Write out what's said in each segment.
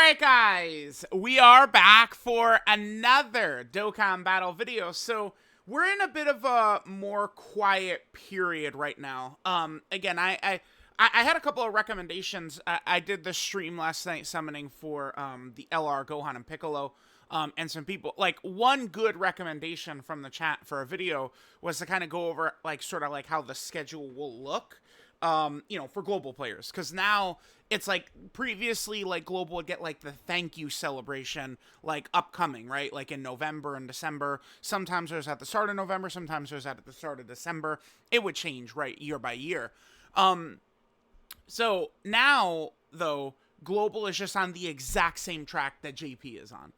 Alright guys, we are back for another Dokkan battle video. So we're in a bit of a more quiet period right now. Again, I had a couple of recommendations. I did the stream last night summoning for the LR, Gohan, and Piccolo. And some people, like, one good recommendation from the chat for a video was to kind of go over, like, sort of like how the schedule will look, for global players. Because now it's like previously, like, global would get like the thank you celebration, like, upcoming, right? Like in November and December. Sometimes it was at the start of November, sometimes it was at the start of December. It would change, right, year by year. So now, though, global is just on the exact same track that JP is on.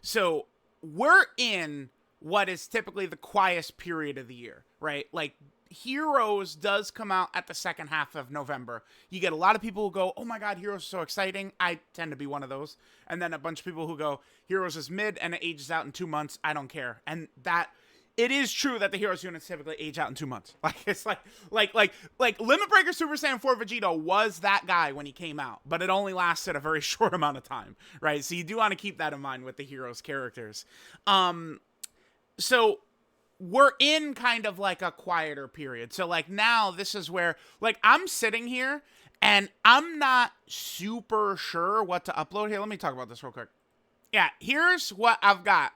So we're in what is typically the quietest period of the year, right? Like, Heroes does come out at the second half of November. You get a lot of people who go, oh my god, Heroes is so exciting. I tend to be one of those. And then a bunch of people who go, Heroes is mid and it ages out in 2 months. I don't care. And that... It is true that the Heroes units typically age out in 2 months. Like, it's like Limit Breaker Super Saiyan 4 Vegito was that guy when he came out, but it only lasted a very short amount of time, right? So you do want to keep that in mind with the Heroes characters. So we're in kind of like a quieter period. So like now this is where, like, I'm sitting here and I'm not super sure what to upload here. Let me talk about this real quick. Yeah, here's what I've got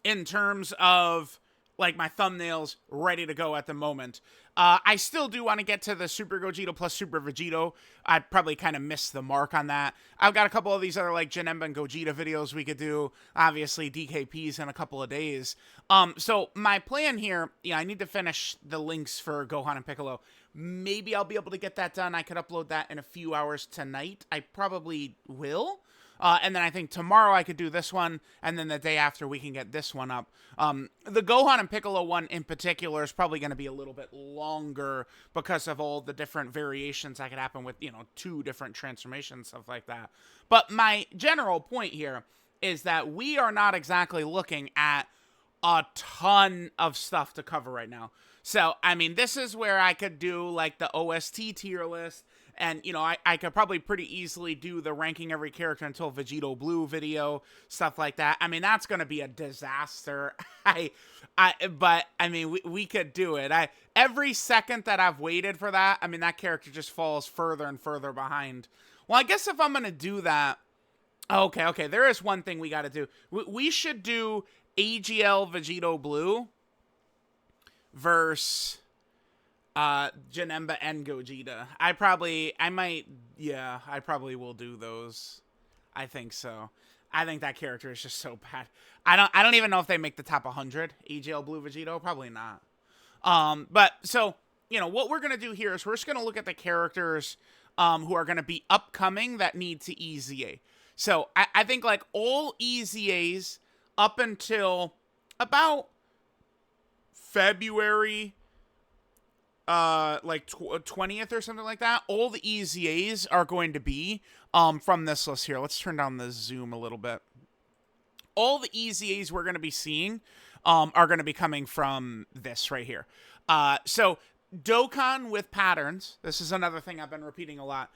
in terms of, like, my thumbnails ready to go at the moment. I still do want to get to the Super Gogeta plus Super Vegito. I probably kind of missed the mark on that. I've got a couple of these other, like, Janemba and Gogeta videos we could do. Obviously, DKPs in a couple of days. So my plan here, yeah, I need to finish the links for Gohan and Piccolo. Maybe I'll be able to get that done. I could upload that in a few hours tonight. I probably will. And then I think tomorrow I could do this one, and then the day after we can get this one up. The Gohan and Piccolo one in particular is probably going to be a little bit longer because of all the different variations that could happen with, 2 different transformations, stuff like that. But my general point here is that we are not exactly looking at a ton of stuff to cover right now. So, I mean, this is where I could do, like, the OST tier list. And, I could probably pretty easily do the ranking every character until Vegito Blue video, stuff like that. I mean, that's going to be a disaster. But, I mean, we could do it. Every second that I've waited for that, I mean, that character just falls further and further behind. Well, I guess if I'm going to do that... Okay, there is one thing we got to do. We should do AGL Vegito Blue versus... Janemba and Gogeta. I probably will do those. I think so. I think that character is just so bad. I don't even know if they make the top 100. EGL Blue Vegito, probably not. But so, what we're gonna do here is we're just gonna look at the characters who are gonna be upcoming that need to EZA. So I think, like, all EZAs up until about February 20th or something like that, all the EZAs are going to be from this list here. Let's turn down the zoom a little bit. All the EZAs we're going to be seeing are going to be coming from this right here. So Dokkan with patterns. This is another thing I've been repeating a lot.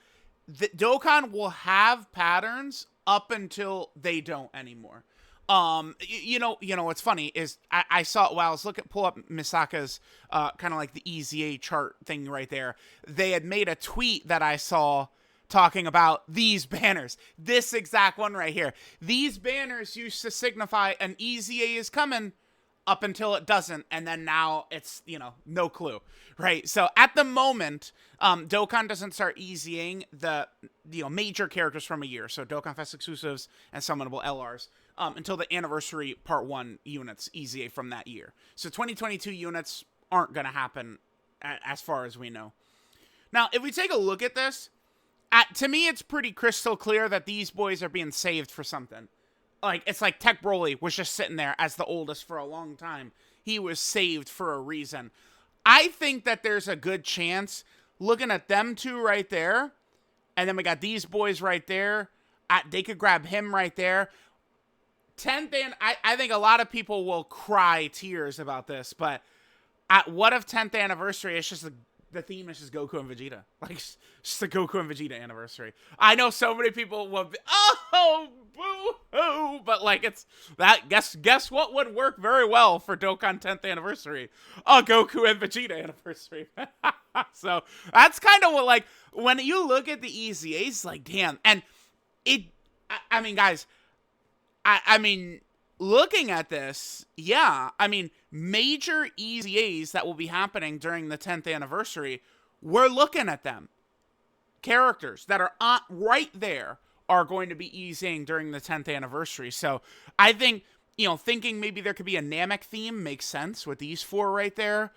The Dokkan will have patterns up until they don't anymore. What's funny is I saw, while I was pull up Misaka's kind of like the EZA chart thing right there. They had made a tweet that I saw talking about these banners. This exact one right here. These banners used to signify an EZA is coming up until it doesn't, and then now it's, no clue, right? So at the moment, Dokkan doesn't start EZAing the, major characters from a year. So Dokkan Fest exclusives and summonable LRs. Until the anniversary part 1 units EZA from that year. So 2022 units aren't going to happen as far as we know. Now, if we take a look at this, to me it's pretty crystal clear that these boys are being saved for something. Like, it's like Tech Broly was just sitting there as the oldest for a long time. He was saved for a reason. I think that there's a good chance, looking at them two right there, and then we got these boys right there, they could grab him right there. 10th, and I think a lot of people will cry tears about this, but what if 10th anniversary, it's just the theme is just Goku and Vegeta. Like, it's just the Goku and Vegeta anniversary. I know so many people will be, oh, Oh, boo-hoo. But, like, it's that, guess what would work very well for Dokkan 10th anniversary? A Goku and Vegeta anniversary. So, that's kind of what, like, when you look at the EZAs, like, damn. And it, I mean, guys, I mean, looking at this, yeah, I mean, major EZAs that will be happening during the 10th anniversary, we're looking at them. Characters that are right there are going to be EZAing during the 10th anniversary. So I think, thinking maybe there could be a Namek theme makes sense with these four right there.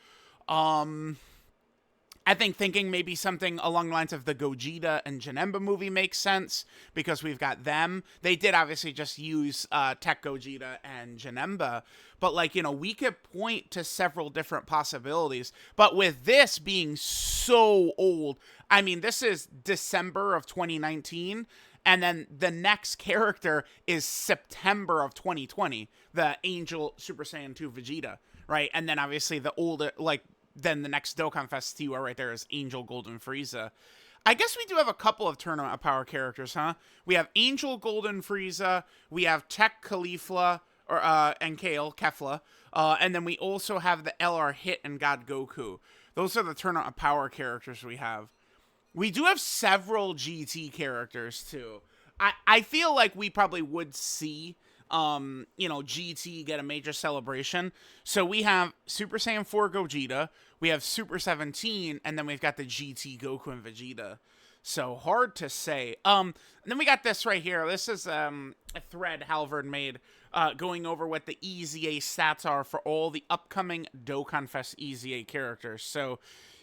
I think thinking maybe something along the lines of the Gogeta and Janemba movie makes sense because we've got them. They did obviously just use Tech Gogeta and Janemba, but like, we could point to several different possibilities. But with this being so old, I mean, this is December of 2019, and then the next character is September of 2020, the Angel Super Saiyan 2 Vegeta, right? And then obviously the older, like, then the next Dokkan Fest TUR right there is Angel Golden Frieza. I guess we do have a couple of Tournament of Power characters, huh? We have Angel Golden Frieza, we have Tech Caulifla, and Kefla, and then we also have the LR Hit and God Goku. Those are the Tournament of Power characters we have. We do have several GT characters, too. I feel like we probably would see GT get a major celebration. So we have Super Saiyan 4 Gogeta, we have Super 17, and then we've got the GT Goku and Vegeta. So hard to say. And then we got this right here. This is a thread Halvard made going over what the EZA stats are for all the upcoming Dokkan Fest EZA characters. So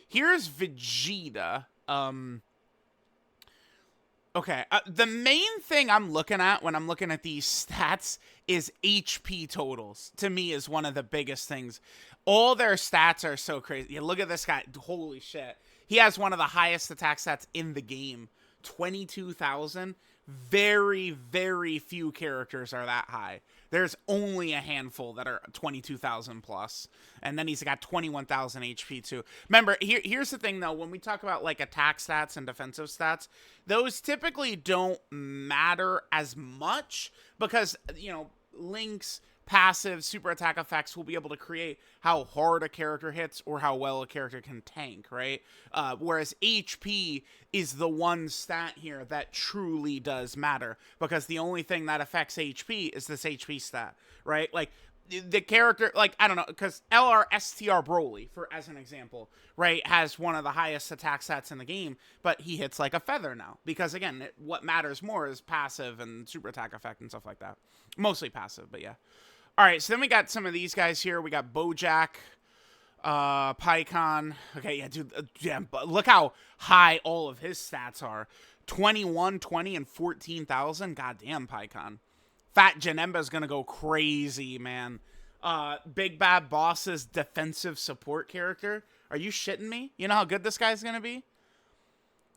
here's Vegeta. Okay, the main thing I'm looking at when I'm looking at these stats is HP totals. To me, is one of the biggest things. All their stats are so crazy. You look at this guy. Holy shit. He has one of the highest attack stats in the game. 22,000. Very, very few characters are that high. There's only a handful that are 22,000 plus. And then he's got 21,000 HP too. Remember, here's the thing though. When we talk about like attack stats and defensive stats, those typically don't matter as much because, Link's passive super attack effects will be able to create how hard a character hits or how well a character can tank, right? Whereas HP is the one stat here that truly does matter because the only thing that affects HP is this HP stat, right? Like the character, like, I don't know, because LRSTR Broly, as an example, right, has one of the highest attack stats in the game, but he hits like a feather now because, again, what matters more is passive and super attack effect and stuff like that. Mostly passive, but yeah. All right, so then we got some of these guys here. We got Bojack, Pycon. Okay, yeah, dude, look how high all of his stats are. 21, 20, and 14,000. Goddamn, Pycon. Fat Janemba's going to go crazy, man. Big Bad Boss's defensive support character. Are you shitting me? You know how good this guy's going to be?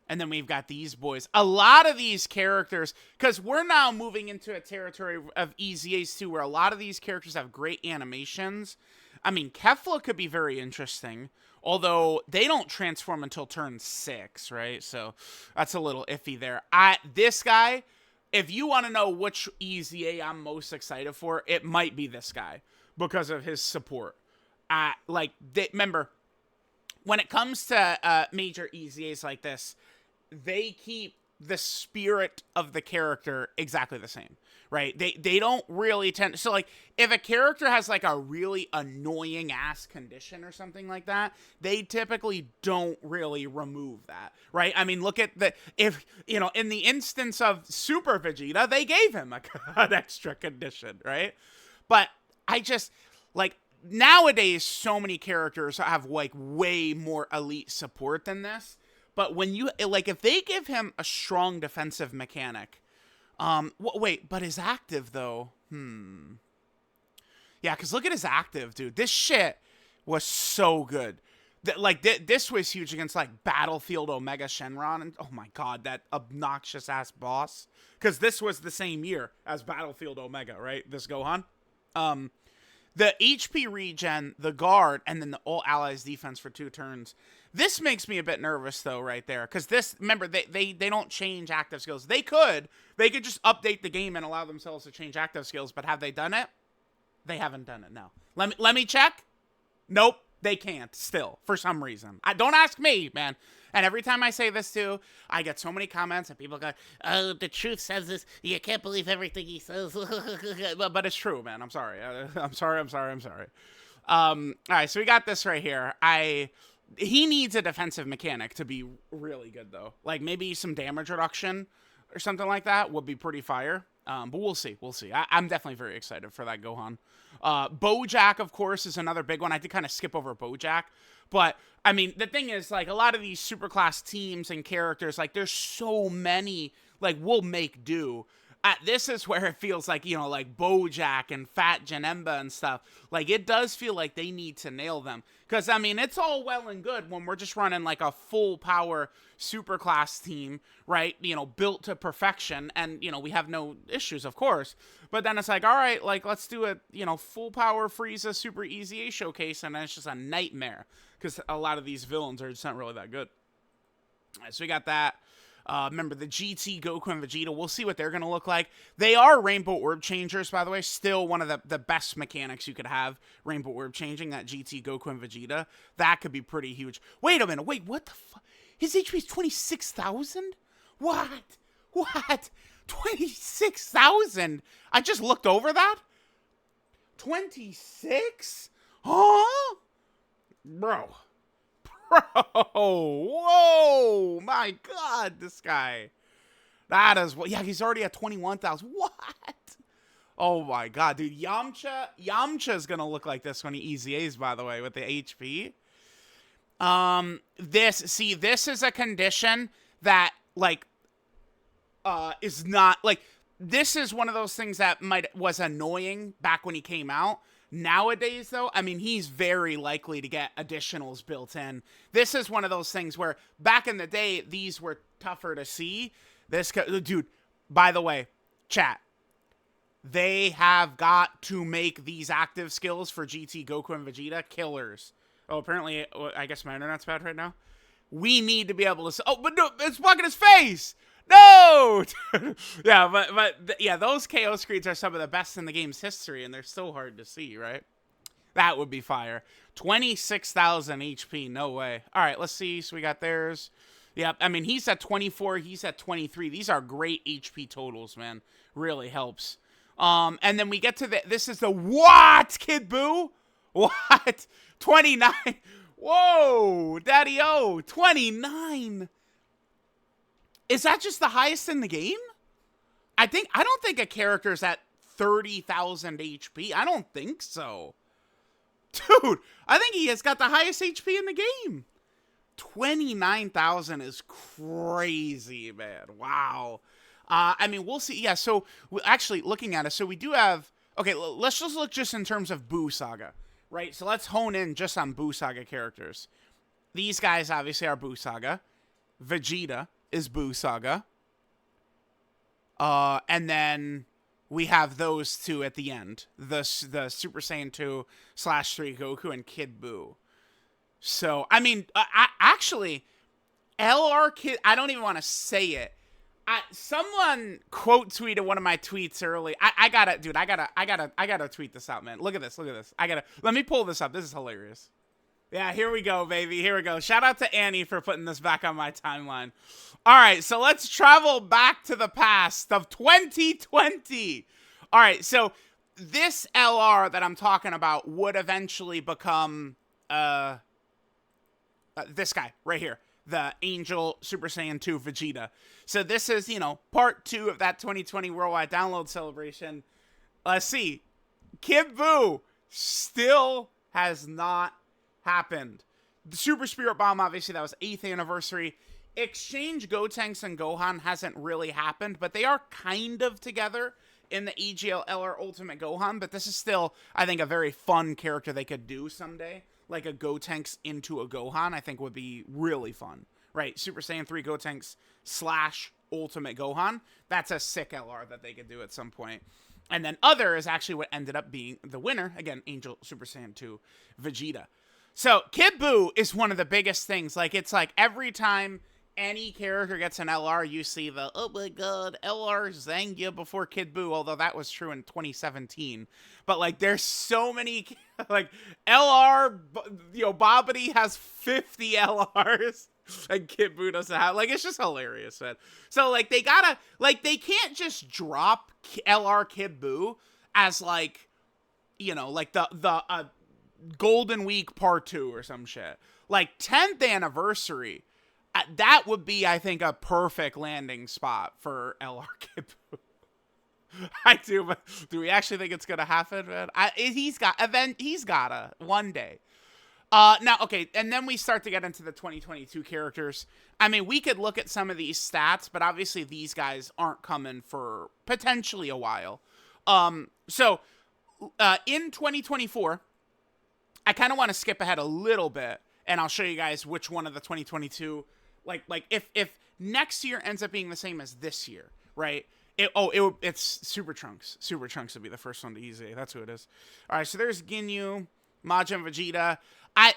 And then we've got these boys. A lot of these characters, because we're now moving into a territory of EZAs too, where a lot of these characters have great animations. I mean, Kefla could be very interesting, although they don't transform until turn 6, right? So that's a little iffy there. This guy, if you want to know which EZA I'm most excited for, it might be this guy because of his support. Remember, when it comes to major EZAs like this, they keep the spirit of the character exactly the same, right? They don't really tend... So, like, if a character has, like, a really annoying-ass condition or something like that, they typically don't really remove that, right? I mean, look at in the instance of Super Vegeta, they gave him an extra condition, right? But I just, like... Nowadays, so many characters have, like, way more elite support than this. But when you, like, if they give him a strong defensive mechanic, wait, but his active, though, yeah, because look at his active, dude. This shit was so good. This was huge against, like, Battlefield Omega Shenron, and, oh my god, that obnoxious-ass boss. Because this was the same year as Battlefield Omega, right? This Gohan. The HP regen, the guard, and then the all allies defense for 2 turns. This makes me a bit nervous though, right there, because this, remember, they don't change active skills. They could just update the game and allow themselves to change active skills, but have they done it? They haven't done it. No. Let me check. Nope, they can't still for some reason. Don't ask me, man. And every time I say this too, I get so many comments and people go, "Oh, the truth says this. You can't believe everything he says." But it's true, man. I'm sorry. I'm sorry. All right, so we got this right here. He needs a defensive mechanic to be really good, though. Like, maybe some damage reduction or something like that would be pretty fire. But we'll see. I'm definitely very excited for that Gohan. Bojack, of course, is another big one. I did kind of skip over Bojack. But, I mean, the thing is, like, a lot of these superclass teams and characters, like, there's so many, like, we'll make do. This is where it feels like, you know, like Bojack and Fat Janemba and stuff. Like, it does feel like they need to nail them. Because, I mean, it's all well and good when we're just running, like, a full power superclass team, right? You know, built to perfection. And, you know, we have no issues, of course. But then it's like, all right, like, let's do a, you know, full power Frieza Super EZA showcase. And then it's just a nightmare. Because a lot of these villains are just not really that good. All right, so we got that. Remember, the GT, Goku, and Vegeta, we'll see what they're going to look like. They are Rainbow Orb Changers, by the way. Still one of the best mechanics you could have, Rainbow Orb Changing, that GT, Goku, and Vegeta. That could be pretty huge. Wait a minute. Wait, what the fuck? His HP is 26,000? What? 26,000? I just looked over that? 26? Huh? Bro. Whoa, my God, this guy. That is what, yeah, he's already at 21,000. What? Oh my God, dude, Yamcha's gonna look like this when he EZAs, by the way, with the HP. This is a condition that, like, is not, like, this is one of those things that was annoying back when he came out. Nowadays, though, I mean, he's very likely to get additionals built in. This is one of those things where back in the day, these were tougher to see. Dude, by the way, chat, they have got to make these active skills for GT, Goku, and Vegeta killers. Oh, apparently, I guess my internet's bad right now. We need to be able to... Oh, but no, it's blocking his face! No! Yeah, but yeah, those KO screens are some of the best in the game's history, and they're so hard to see, right? That would be fire. 26,000 HP, no way. All right, let's see. So we got theirs. Yep, I mean, he's at 24, he's at 23. These are great HP totals, man. Really helps. And then we get to this is the what, Kid Buu? What? 29. Whoa, Daddy-O, 29. Is that just the highest in the game? I don't think a character's at 30,000 HP. I don't think so. Dude, I think he has got the highest HP in the game. 29,000 is crazy, man. Wow. I mean, we'll see. Yeah, so actually looking at it, so we do have... Okay, let's just look just in terms of Buu Saga, right? So let's hone in just on Buu Saga characters. These guys obviously are Buu Saga. Vegeta is Buu Saga. And then we have those two at the end. The Super Saiyan 2/3 Goku and Kid Buu. So, I mean, actually, LR Kid, I don't even want to say it. Someone quote tweeted one of my tweets early. I gotta tweet this out, man. Look at this. Let me pull this up. This is hilarious. Yeah, here we go, baby. Here we go. Shout out to Annie for putting this back on my timeline. All right, so let's travel back to the past of 2020. All right, so this LR that I'm talking about would eventually become this guy right here, the Angel Super Saiyan 2 Vegeta. So this is, you know, part 2 of that 2020 worldwide download celebration. Let's see. Kid Buu still has not happened. The Super Spirit Bomb, obviously, that was 8th anniversary. Exchange Gotenks and Gohan hasn't really happened, but they are kind of together in the EGL LR Ultimate Gohan, but this is still, I think, a very fun character they could do someday. Like a Gotenks into a Gohan, I think would be really fun. Right, Super Saiyan 3 Gotenks / Ultimate Gohan. That's a sick LR that they could do at some point. And then Other is actually what ended up being the winner. Again, Angel Super Saiyan 2 Vegeta. So Kid Buu is one of the biggest things. Like, it's like every time any character gets an LR, you see the, oh my god, LR Zangia before Kid Buu, although that was true in 2017. But, like, there's so many, like, LR, you know, Bobbity has 50 LRs, and Kid Buu doesn't have, like, it's just hilarious, man. So, like, they gotta, like, they can't just drop LR Kid Buu as, like, you know, like, the Golden Week Part 2 or some shit. Like, 10th anniversary, that would be, I think, a perfect landing spot for LR Kid Buu. I do, but do we actually think it's gonna happen, man? He's gotta one day. Now, okay, and then we start to get into the 2022 characters. I mean, we could look at some of these stats, but obviously these guys aren't coming for potentially a while. So in 2024, I kind of want to skip ahead a little bit, and I'll show you guys which one of the 2022, like if next year ends up being the same as this year, right? It's Super Trunks. Super Trunks would be the first one to EZA. That's who it is. All right, so there's Ginyu, Majin Vegeta.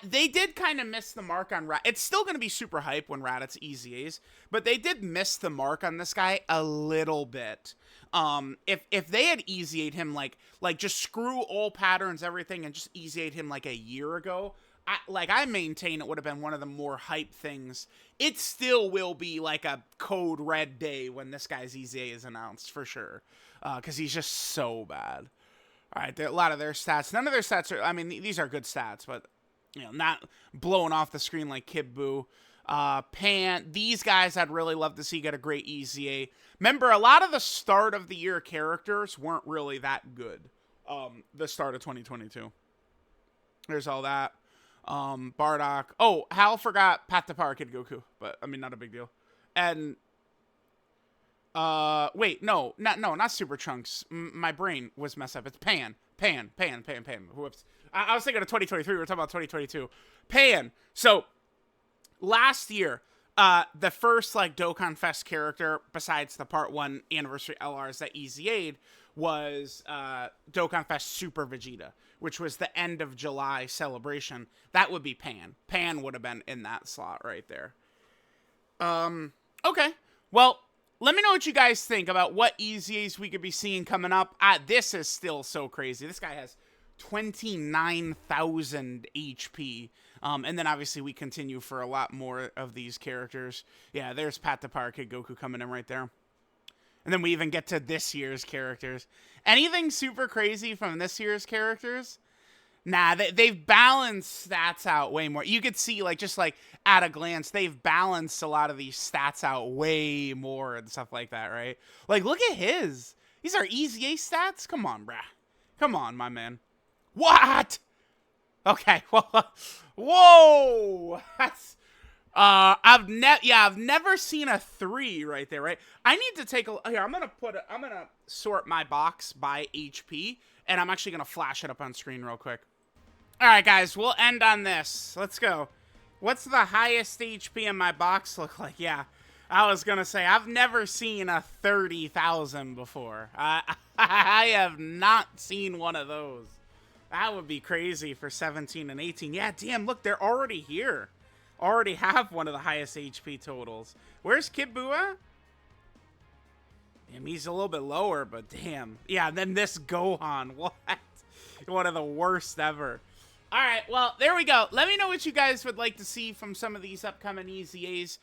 They did kind of miss the mark on Rat. It's still going to be super hype when Raditz EZAs, but they did miss the mark on this guy a little bit. If they had EZA'd him like just screw all patterns, everything, and just EZA'd him like a year ago, I maintain it would have been one of the more hype things. It still will be like a code red day when this guy's EZA is announced, for sure. Because he's just so bad. All right, a lot of their stats. None of their stats are, I mean, these are good stats, but, you know, not blowing off the screen like Kid Buu. Pan, these guys I'd really love to see get a great EZA. Remember, a lot of the start of the year characters weren't really that good. The start of 2022. There's all that. Bardock. Oh, Hal forgot Pat the Power Kid Goku, but I mean, not a big deal. And wait, not Super Trunks. My brain was messed up. It's Pan. Whoops. I was thinking of 2023. We were talking about 2022. Pan. So last year, the first like Dokkan Fest character besides the Part 1 anniversary LRs that EZA'd was Dokkan Fest Super Vegeta, which was the end of July celebration. That would be Pan. Pan would have been in that slot right there. Okay. Well, let me know what you guys think about what EZAs we could be seeing coming up. This is still so crazy. This guy has 29,000 HP. And then obviously we continue for a lot more of these characters. Yeah, there's Pat the Power Kid Goku coming in right there. And then we even get to this year's characters. Anything super crazy from this year's characters? Nah, they've balanced stats out way more. You could see, like, just like at a glance, they've balanced a lot of these stats out way more and stuff like that, right? Like, look at his. These are EZA stats? Come on, bruh. Come on, my man. What? Okay, well, whoa. That's, I've never seen a 3 right there, right? I need to take a, here, I'm gonna sort my box by HP, and I'm actually gonna flash it up on screen real quick. All right, guys, we'll end on this. Let's go. What's the highest HP in my box look like? Yeah, I was gonna say, I've never seen a 30,000 before. I have not seen one of those. That would be crazy for 17 and 18. Yeah, damn, look, they're already here. Already have one of the highest HP totals. Where's Kid Buu at? Damn, he's a little bit lower, but damn. Yeah, and then this Gohan. What? One of the worst ever. All right, well, there we go. Let me know what you guys would like to see from some of these upcoming EZAs.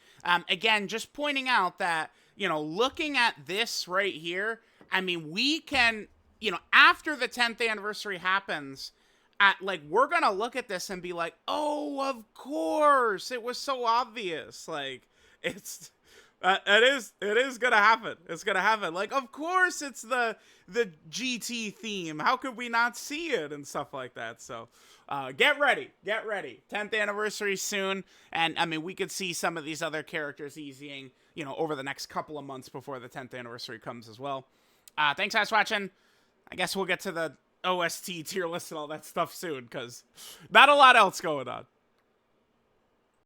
Again, just pointing out that, you know, looking at this right here, I mean, we can, you know, after the 10th anniversary happens, like, we're going to look at this and be like, oh, of course. It was so obvious. Like, it's, it is going to happen. It's going to happen. Like, of course it's the GT theme. How could we not see it and stuff like that? So, get ready. Get ready. 10th anniversary soon. And, I mean, we could see some of these other characters EZing, you know, over the next couple of months before the 10th anniversary comes as well. Thanks, guys, for watching. I guess we'll get to the OST tier list and all that stuff soon, because not a lot else going on.